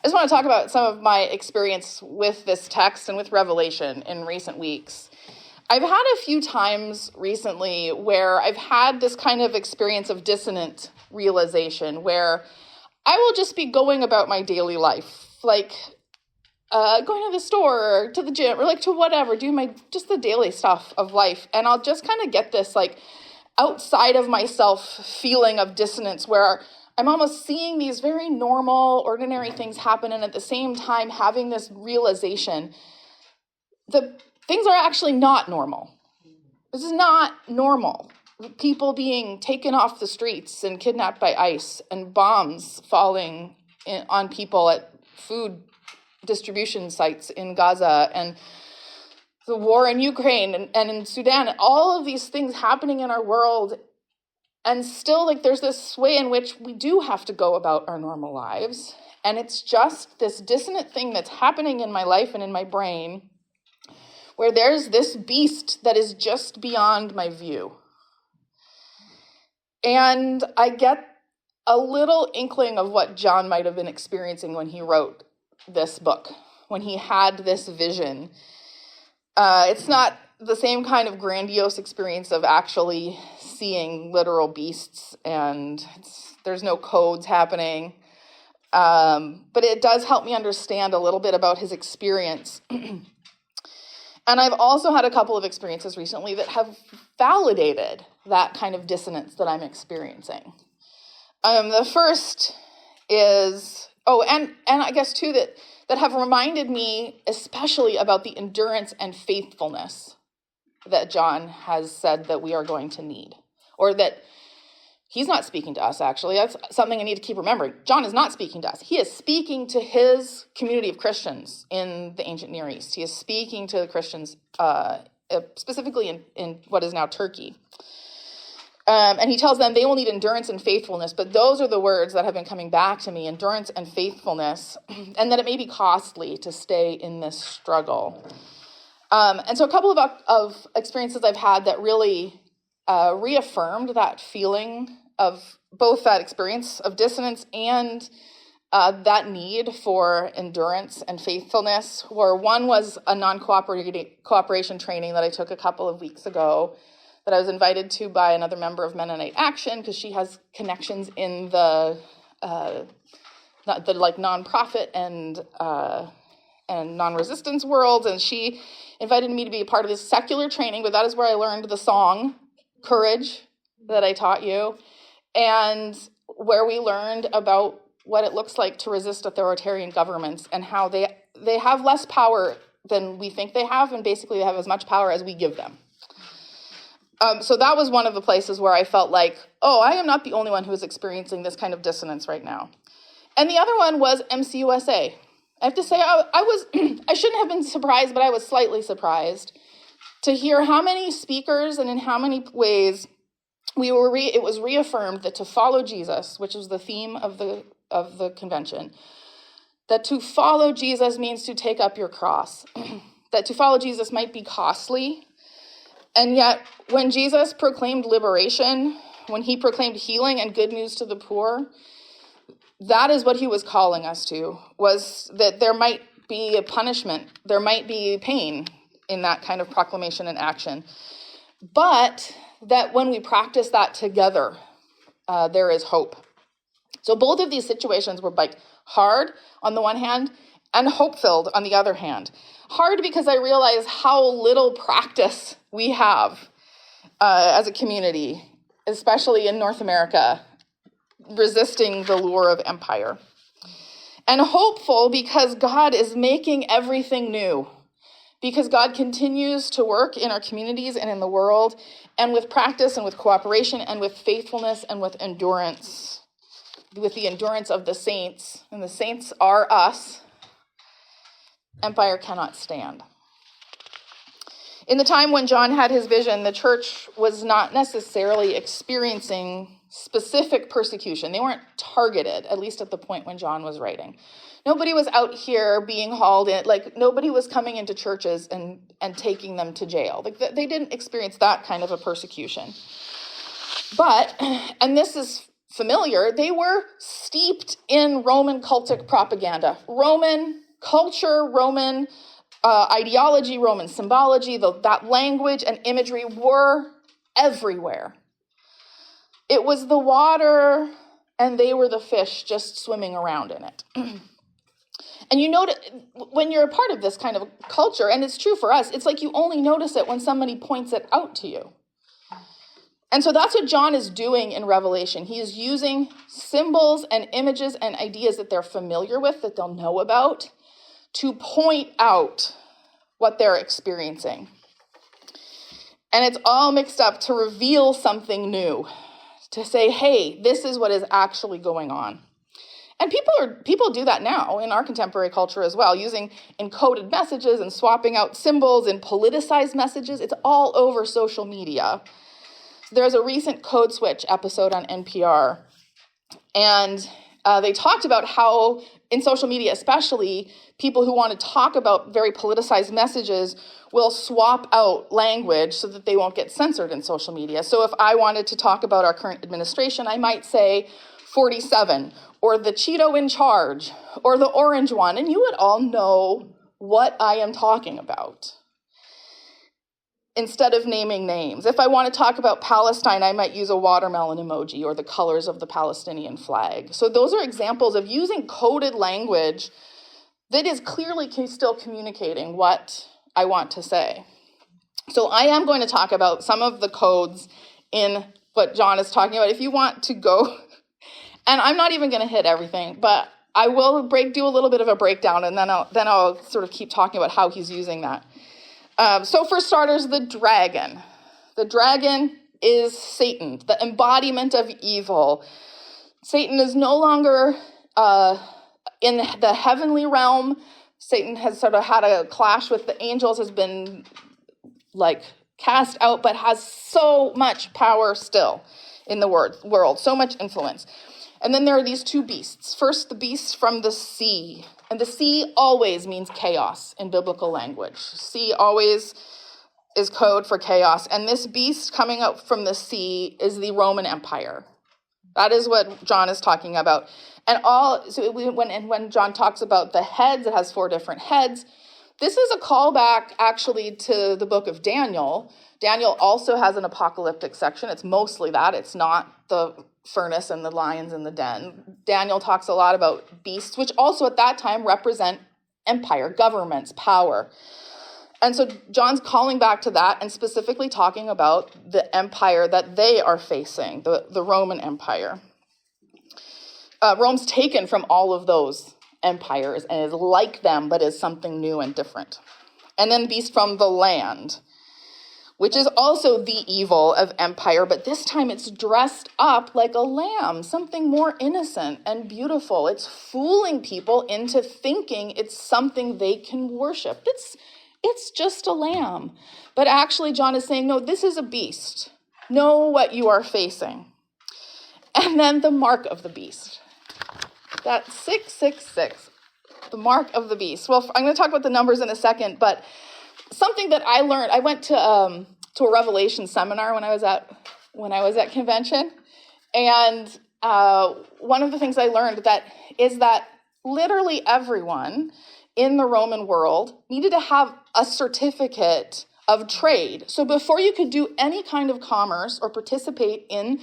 I just want to talk about some of my experience with this text and with Revelation in recent weeks. I've had a few times recently where I've had this kind of experience of dissonant realization where I will just be going about my daily life, like going to the store or to the gym or like to whatever, doing just the daily stuff of life. And I'll just kind of get this like outside of myself feeling of dissonance where I'm almost seeing these very normal, ordinary things happen, and at the same time having this realization that things are actually not normal. This is not normal. People being taken off the streets and kidnapped by ICE, and bombs falling on people at food distribution sites in Gaza, and the war in Ukraine and in Sudan, all of these things happening in our world. And still, like, there's this way in which we do have to go about our normal lives. And it's just this dissonant thing that's happening in my life and in my brain where there's this beast that is just beyond my view. And I get a little inkling of what John might have been experiencing when he wrote this book, when he had this vision. It's not the same kind of grandiose experience of actually seeing literal beasts, and there's no codes happening. But it does help me understand a little bit about his experience. And I've also had a couple of experiences recently that have validated that kind of dissonance that I'm experiencing. The first is, and I guess too, that have reminded me especially about the endurance and faithfulness that John has said that we are going to need. Or that he's not speaking to us, actually. That's something I need to keep remembering. John is not speaking to us. He is speaking to his community of Christians in the ancient Near East. He is speaking to the Christians specifically in what is now Turkey. And he tells them they will need endurance and faithfulness, but those are the words that have been coming back to me, endurance and faithfulness, and that it may be costly to stay in this struggle. And so a couple of experiences I've had that really reaffirmed that feeling of both that experience of dissonance and that need for endurance and faithfulness, where one was a non-cooperation training that I took a couple of weeks ago that I was invited to by another member of Mennonite Action because she has connections in the nonprofit and non-resistance world, and she invited me to be a part of this secular training, but that is where I learned the song Courage that I taught you, and where we learned about what it looks like to resist authoritarian governments and how they have less power than we think they have, and basically they have as much power as we give them. So that was one of the places where I felt like, I am not the only one who is experiencing this kind of dissonance right now. And the other one was MCUSA. I have to say, I shouldn't have been surprised, but I was slightly surprised to hear how many speakers and in how many ways it was reaffirmed that to follow Jesus, which was the theme of the convention, that to follow Jesus means to take up your cross, that to follow Jesus might be costly. And yet, when Jesus proclaimed liberation, when he proclaimed healing and good news to the poor, that is what he was calling us to, was that there might be a punishment, there might be pain in that kind of proclamation and action. But that when we practice that together, there is hope. So both of these situations were like hard on the one hand and hope-filled on the other hand. Hard because I realize how little practice we have as a community, especially in North America, resisting the lure of empire. And hopeful because God is making everything new, because God continues to work in our communities and in the world, and with practice and with cooperation and with faithfulness and with endurance, with the endurance of the saints, and the saints are us, empire cannot stand. In the time when John had his vision, the church was not necessarily experiencing specific persecution. They weren't targeted, at least at the point when John was writing. Nobody was out here being hauled in, like nobody was coming into churches and taking them to jail. Like they didn't experience that kind of a persecution. But, and this is familiar, they were steeped in Roman cultic propaganda, Roman culture, Roman ideology, Roman symbology. That language and imagery were everywhere. It was the water, and they were the fish just swimming around in it. And you notice, when you're a part of this kind of culture, and it's true for us, it's like you only notice it when somebody points it out to you. And so that's what John is doing in Revelation. He is using symbols and images and ideas that they're familiar with, that they'll know about, to point out what they're experiencing. And it's all mixed up to reveal something new, to say, hey, this is what is actually going on. And people do that now in our contemporary culture as well, using encoded messages and swapping out symbols and politicized messages. It's all over social media. There's a recent Code Switch episode on NPR, and they talked about how in social media especially, people who want to talk about very politicized messages will swap out language so that they won't get censored in social media. So if I wanted to talk about our current administration, I might say 47, or the Cheeto in charge, or the orange one, and you would all know what I am talking about, instead of naming names. If I want to talk about Palestine, I might use a watermelon emoji or the colors of the Palestinian flag. So those are examples of using coded language that is clearly still communicating what I want to say. So I am going to talk about some of the codes in what John is talking about. If you want to go, and I'm not even going to hit everything, but I will do a little bit of a breakdown, and then I'll sort of keep talking about how he's using that. So for starters, the dragon. The dragon is Satan, the embodiment of evil. Satan is no longer in the heavenly realm. Satan has sort of had a clash with the angels, has been cast out, but has so much power still in the world, so much influence. And then there are these two beasts. First, the beast from the sea. And the sea always means chaos in biblical language. Sea always is code for chaos. And this beast coming up from the sea is the Roman Empire. That is what John is talking about. And when John talks about the heads, it has 4 different heads. This is a callback actually to the book of Daniel. Daniel also has an apocalyptic section. It's mostly that. It's not the furnace and the lions in the den. Daniel talks a lot about beasts, which also at that time represent empire, governments, power. And so John's calling back to that and specifically talking about the empire that they are facing, the Roman Empire. Rome's taken from all of those empires and is like them, but is something new and different. And then the beast from the land, which is also the evil of empire, but this time it's dressed up like a lamb, something more innocent and beautiful. It's fooling people into thinking it's something they can worship. It's just a lamb. But actually, John is saying, no, this is a beast. Know what you are facing. And then the mark of the beast. That's 666, the mark of the beast. Well, I'm going to talk about the numbers in a second, but something that I learned, I went to a Revelation seminar when I was at convention, and one of the things I learned is that literally everyone in the Roman world needed to have a certificate of trade. So before you could do any kind of commerce or participate in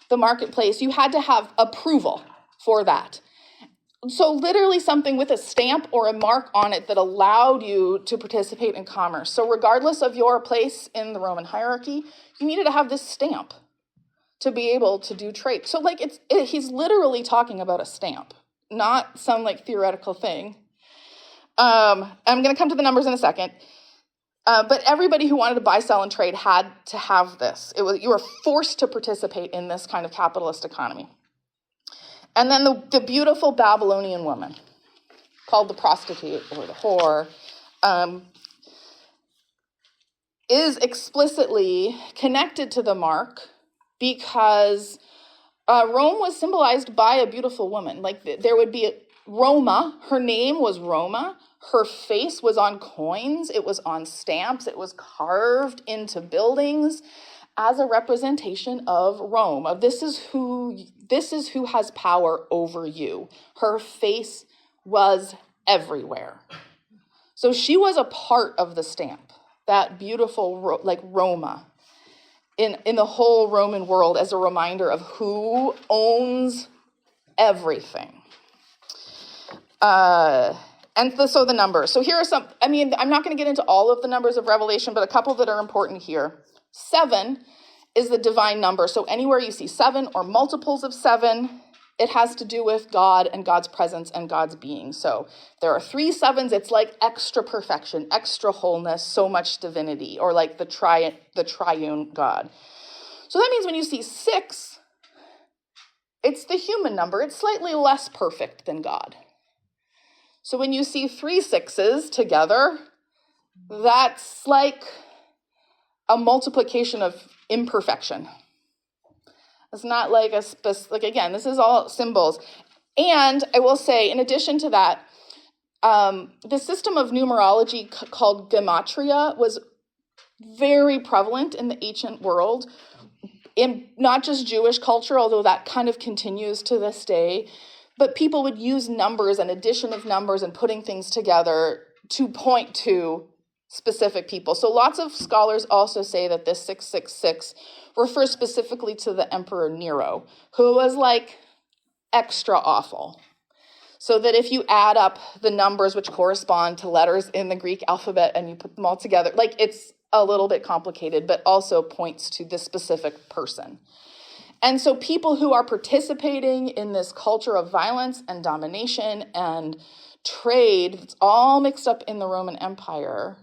the marketplace, you had to have approval for that. So literally something with a stamp or a mark on it that allowed you to participate in commerce. So regardless of your place in the Roman hierarchy, you needed to have this stamp to be able to do trade. So he's literally talking about a stamp, not some theoretical thing. I'm going to come to the numbers in a second. But everybody who wanted to buy, sell, and trade had to have this. You were forced to participate in this kind of capitalist economy. And then the beautiful Babylonian woman, called the prostitute or the whore, is explicitly connected to the mark because Rome was symbolized by a beautiful woman. There would be Roma, her name was Roma, her face was on coins, it was on stamps, it was carved into buildings. as a representation of Rome. This is who has power over you. Her face was everywhere. So she was a part of the stamp, that beautiful like Roma in the whole Roman world, as a reminder of who owns everything. So the numbers. So here are some, I'm not going to get into all of the numbers of Revelation, but a couple that are important here. 7 is the divine number. So anywhere you see 7 or multiples of 7, it has to do with God and God's presence and God's being. So there are 3 7s. It's like extra perfection, extra wholeness, so much divinity, or like the triune God. So that means when you see 6, it's the human number. It's slightly less perfect than God. So when you see 3 6s together, that's like a multiplication of imperfection. It's not like again, this is all symbols. And I will say, in addition to that, the system of numerology called gematria was very prevalent in the ancient world, in not just Jewish culture, although that kind of continues to this day, but people would use numbers and addition of numbers and putting things together to point to specific people. So lots of scholars also say that this 666 refers specifically to the Emperor Nero, who was like extra awful. So that if you add up the numbers which correspond to letters in the Greek alphabet and you put them all together, like it's a little bit complicated, but also points to this specific person. And so people who are participating in this culture of violence and domination and trade, it's all mixed up in the Roman Empire,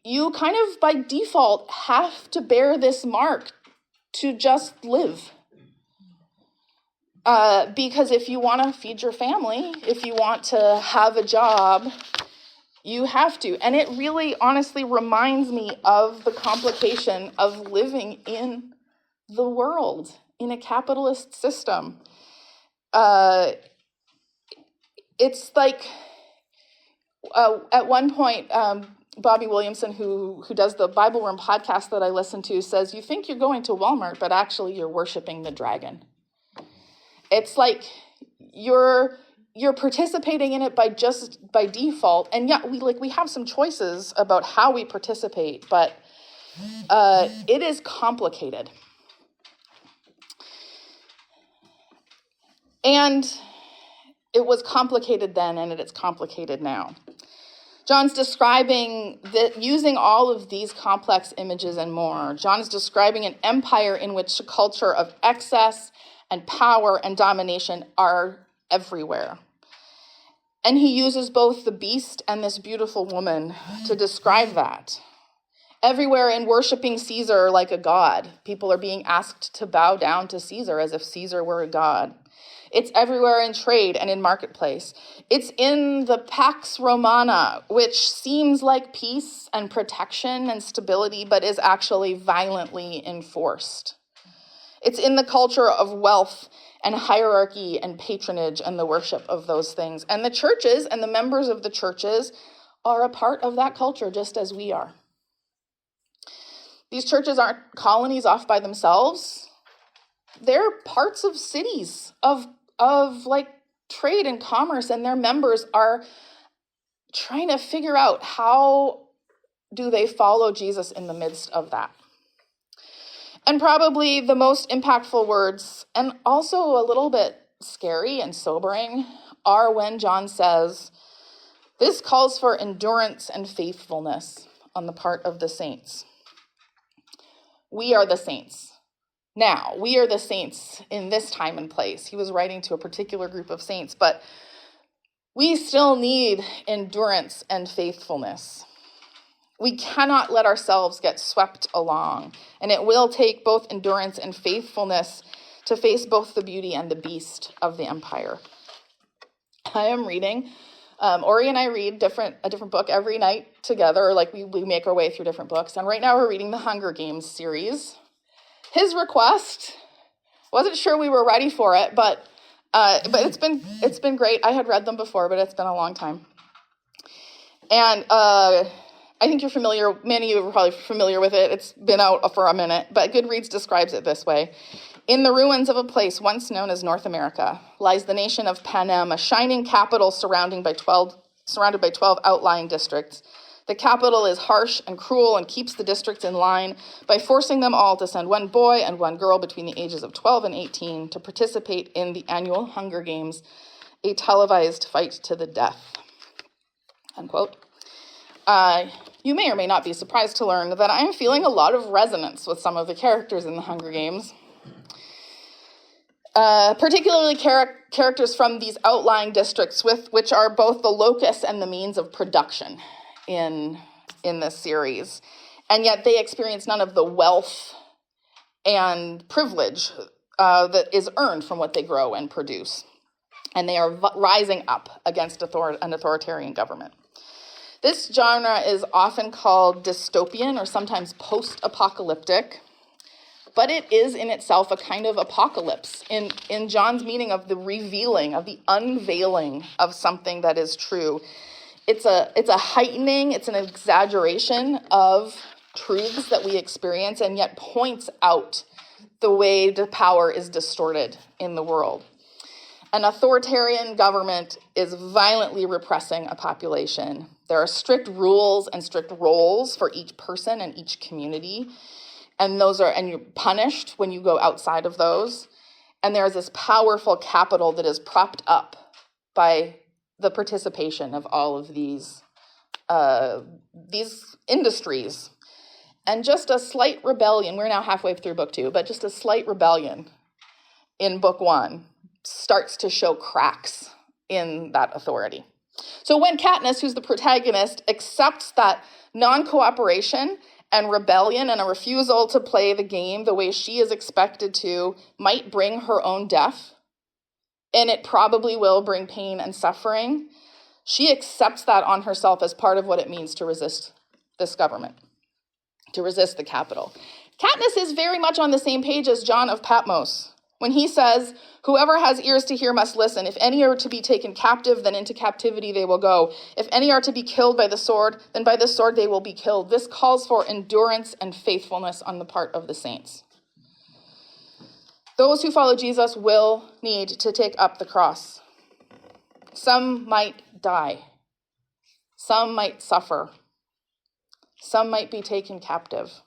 you kind of by default have to bear this mark to just live. Because if you want to feed your family, if you want to have a job, you have to. And it really honestly reminds me of the complication of living in the world, in a capitalist system. It's like, at one point, Bobby Williamson, who does the Bible Worm podcast that I listen to, says, you think you're going to Walmart, but actually you're worshiping the dragon. It's like you're participating in it by default. And yeah, we have some choices about how we participate, but it is complicated. And it was complicated then, and it is complicated now. John's describing using all of these complex images and more. John is describing an empire in which a culture of excess and power and domination are everywhere. And he uses both the beast and this beautiful woman to describe that. Everywhere in worshiping Caesar like a god, people are being asked to bow down to Caesar as if Caesar were a god. It's everywhere in trade and in marketplace. It's in the Pax Romana, which seems like peace and protection and stability, but is actually violently enforced. It's in the culture of wealth and hierarchy and patronage and the worship of those things. And the churches and the members of the churches are a part of that culture, just as we are. These churches aren't colonies off by themselves. They're parts of cities, of like trade and commerce, and their members are trying to figure out how do they follow Jesus in the midst of that. And probably the most impactful words, and also a little bit scary and sobering, are when John says, this calls for endurance and faithfulness on the part of the saints. We are the saints. Now, we are the saints in this time and place. He was writing to a particular group of saints, but we still need endurance and faithfulness. We cannot let ourselves get swept along, and it will take both endurance and faithfulness to face both the beauty and the beast of the empire. I am reading, Ori and I read a different book every night together, like we make our way through different books, and right now we're reading the Hunger Games series. His request, wasn't sure we were ready for it, but it's been great. I had read them before, but it's been a long time. And I think you're familiar, many of you are probably familiar with it. It's been out for a minute, but Goodreads describes it this way. In the ruins of a place once known as North America lies the nation of Panem, a shining capital surrounded by 12 outlying districts. The capital is harsh and cruel and keeps the districts in line by forcing them all to send one boy and one girl between the ages of 12 and 18 to participate in the annual Hunger Games, a televised fight to the death. Unquote. You may or may not be surprised to learn that I am feeling a lot of resonance with some of the characters in the Hunger Games. Particularly characters from these outlying districts, which are both the locus and the means of production in this series. And yet they experience none of the wealth and privilege that is earned from what they grow and produce. And they are rising up against an authoritarian government. This genre is often called dystopian or sometimes post-apocalyptic, but it is in itself a kind of apocalypse in John's meaning of the revealing, of the unveiling of something that is true. It's a heightening, it's an exaggeration of truths that we experience, and yet points out the way the power is distorted in the world. An authoritarian government is violently repressing a population. There are strict rules and strict roles for each person and each community. And you're punished when you go outside of those. And there's this powerful capital that is propped up by the participation of all of these industries. And just a slight rebellion, we're now halfway through book 2, but just a slight rebellion in book 1 starts to show cracks in that authority. So when Katniss, who's the protagonist, accepts that non-cooperation and rebellion and a refusal to play the game the way she is expected to might bring her own death, and it probably will bring pain and suffering, she accepts that on herself as part of what it means to resist this government, to resist the capital. Katniss is very much on the same page as John of Patmos when he says, "Whoever has ears to hear must listen. If any are to be taken captive, then into captivity they will go. If any are to be killed by the sword, then by the sword they will be killed." This calls for endurance and faithfulness on the part of the saints. Those who follow Jesus will need to take up the cross. Some might die. Some might suffer. Some might be taken captive.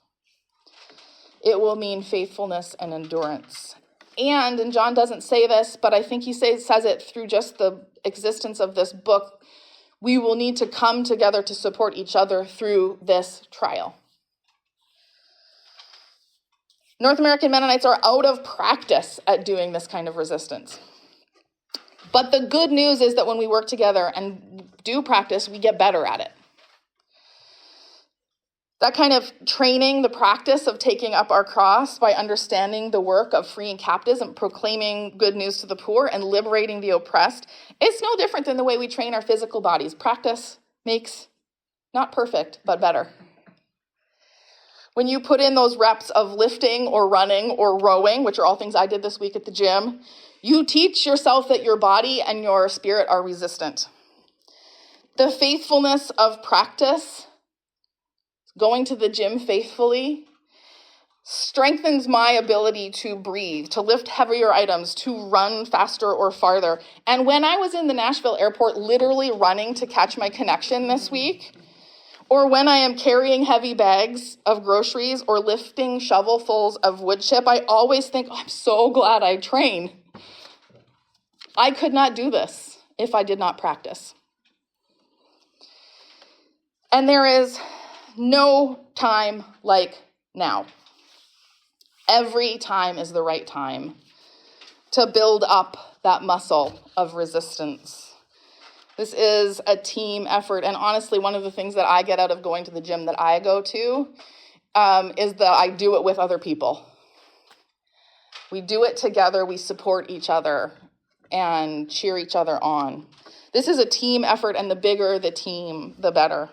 It will mean faithfulness and endurance. And John doesn't say this, but I think he says it through just the existence of this book, we will need to come together to support each other through this trial. North American Mennonites are out of practice at doing this kind of resistance. But the good news is that when we work together and do practice, we get better at it. That kind of training, the practice of taking up our cross by understanding the work of freeing captives and proclaiming good news to the poor and liberating the oppressed, it's no different than the way we train our physical bodies. Practice makes not perfect, but better. When you put in those reps of lifting or running or rowing, which are all things I did this week at the gym, you teach yourself that your body and your spirit are resistant. The faithfulness of practice, going to the gym faithfully, strengthens my ability to breathe, to lift heavier items, to run faster or farther. And when I was in the Nashville airport literally running to catch my connection this week, or when I am carrying heavy bags of groceries or lifting shovelfuls of wood chip, I always think, I'm so glad I train. I could not do this if I did not practice. And there is no time like now. Every time is the right time to build up that muscle of resistance. This is a team effort. And honestly, one of the things that I get out of going to the gym that I go to is that I do it with other people. We do it together. We support each other and cheer each other on. This is a team effort, and the bigger the team, the better.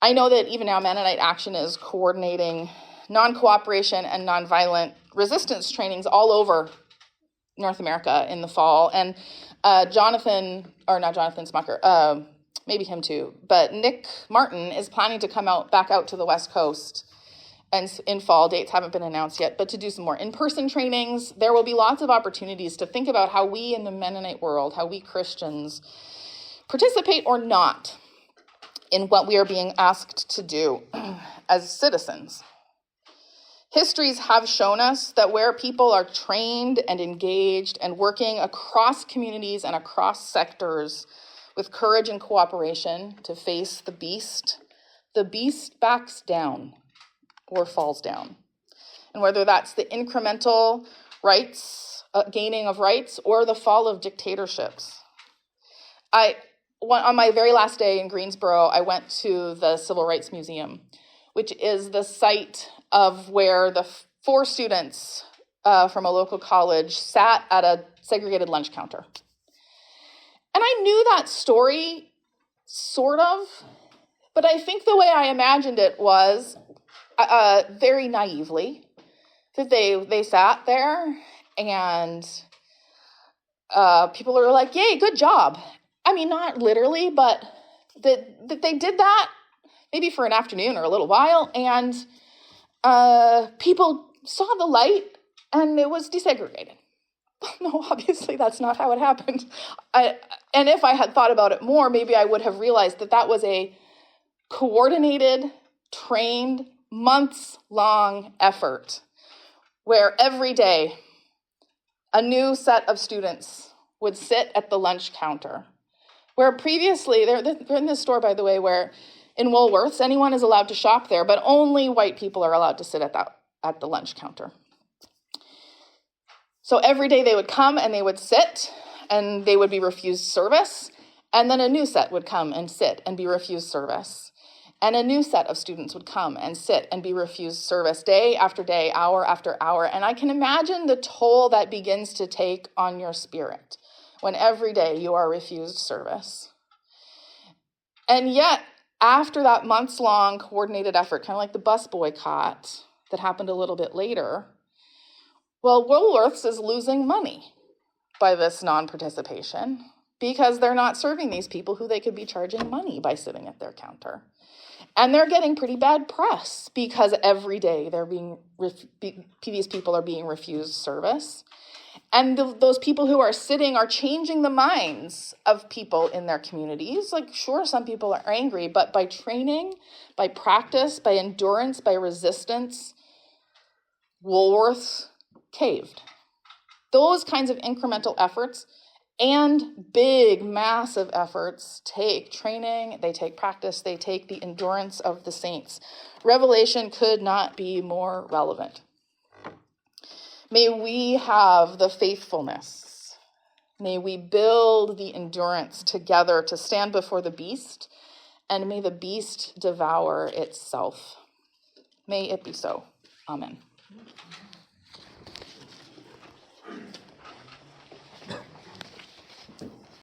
I know that even now Mennonite Action is coordinating non-cooperation and nonviolent resistance trainings all over North America in the fall. And maybe him too, but Nick Martin is planning to come back out to the West Coast and in fall. Dates haven't been announced yet, but to do some more in-person trainings. There will be lots of opportunities to think about how we in the Mennonite world, how we Christians participate or not in what we are being asked to do as citizens. Histories have shown us that where people are trained and engaged and working across communities and across sectors with courage and cooperation to face the beast backs down or falls down. And whether that's the incremental gaining of rights or the fall of dictatorships. On my very last day in Greensboro, I went to the Civil Rights Museum, which is the site of where the 4 students from a local college sat at a segregated lunch counter. And I knew that story, sort of, but I think the way I imagined it was very naively, that they sat there and people were like, yay, good job. I mean, not literally, but that they did that maybe for an afternoon or a little while, and people saw the light and it was desegregated. No, obviously that's not how it happened. And if I had thought about it more, maybe I would have realized that that was a coordinated, trained, months-long effort where every day a new set of students would sit at the lunch counter. Where previously, they're in this store, by the way, where in Woolworths, anyone is allowed to shop there, but only white people are allowed to sit at the lunch counter. So every day they would come and they would sit and they would be refused service. And then a new set would come and sit and be refused service. And a new set of students would come and sit and be refused service day after day, hour after hour. And I can imagine the toll that begins to take on your spirit when every day you are refused service. And yet, after that months-long coordinated effort, kind of like the bus boycott that happened a little bit later, well, Woolworths is losing money by this non-participation because they're not serving these people who they could be charging money by sitting at their counter. And they're getting pretty bad press because every day these people are being refused service. And those people who are sitting are changing the minds of people in their communities. Like, sure, some people are angry, but by training, by practice, by endurance, by resistance, Woolworths caved. Those kinds of incremental efforts and big, massive efforts take training, they take practice, they take the endurance of the saints. Revelation could not be more relevant. May we have the faithfulness. May we build the endurance together to stand before the beast, and may the beast devour itself. May it be so. Amen.